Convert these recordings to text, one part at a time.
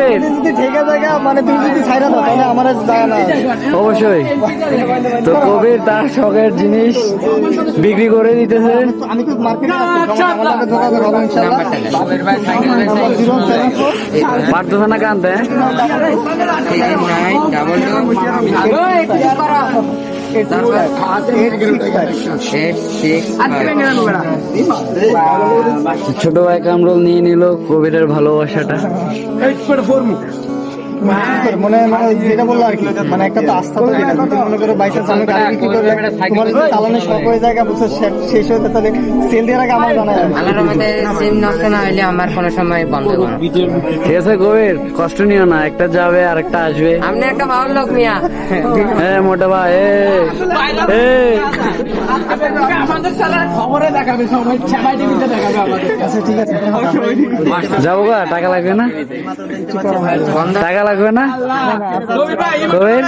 কবির যদি ঠেকে জায়গা মানে তুমি যদি ছাইরা দাও তাহলে আমার জায়গা না অবশ্যই। তো কবির তার শখের জিনিস বিক্রি করে দিতেছে। আমি তো মার্কেটে আছি, আমার সাথে যোগাযোগ হবে ইনশাআল্লাহ। পারতেছে না কানতে, হ্যাঁ? ছোট ভাই কামরুল নিয়ে নিল কবিরের ভালোবাসাটা। মনে মানে যেটা বললো আর কি, মানে একটা তো আস্থা তো যেটা যদি মনে করো বাইচান্স আমি গাড়ি বিক্রি করলে তোমার যদি চালানোর শখ হয়ে যায় বুঝছো শেষ হয়ে যায়, তাহলে সেল দেওয়ার আগে আমার জানা যাবে। আল্লাহর রহমতে সিম নষ্ট না হইলে আমার কোনো সময় বন্ধ হবে না। ঠিক আছে কবির, কষ্ট নিও না, একটা যাবে আর একটা আসবে। আপনি একটা ভালো লোক মিয়া। হ্যাঁ মোটা ভাই, আচ্ছা ঠিক আছে, যাবো গা, টাকা লাগবে না? টাকা লাগবে না কবির?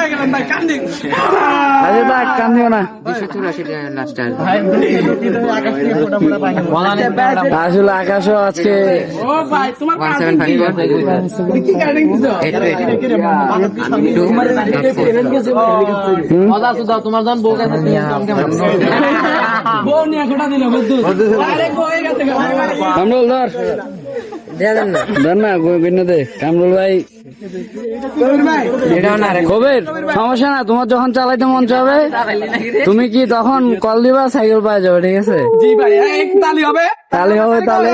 আচ্ছা থাক, কান দিও না। 284 টাকা লাস্ট আসবে। আসলে আকাশও আজকে 175 তোমার দাম বউ কাছে কামরুল ধর, দেন না ধর না ভিন্ন দে। কামরুল ভাই এটাও না রে। কবির সমস্যা না, তোমার যখন চালাইতে মন চাবে তুমি কি তখন কল দিবা, সাইকেল পাওয়া যাবে। ঠিক আছে, জি ভাই, এক তালি হবে, তাহলে হবে তাহলে।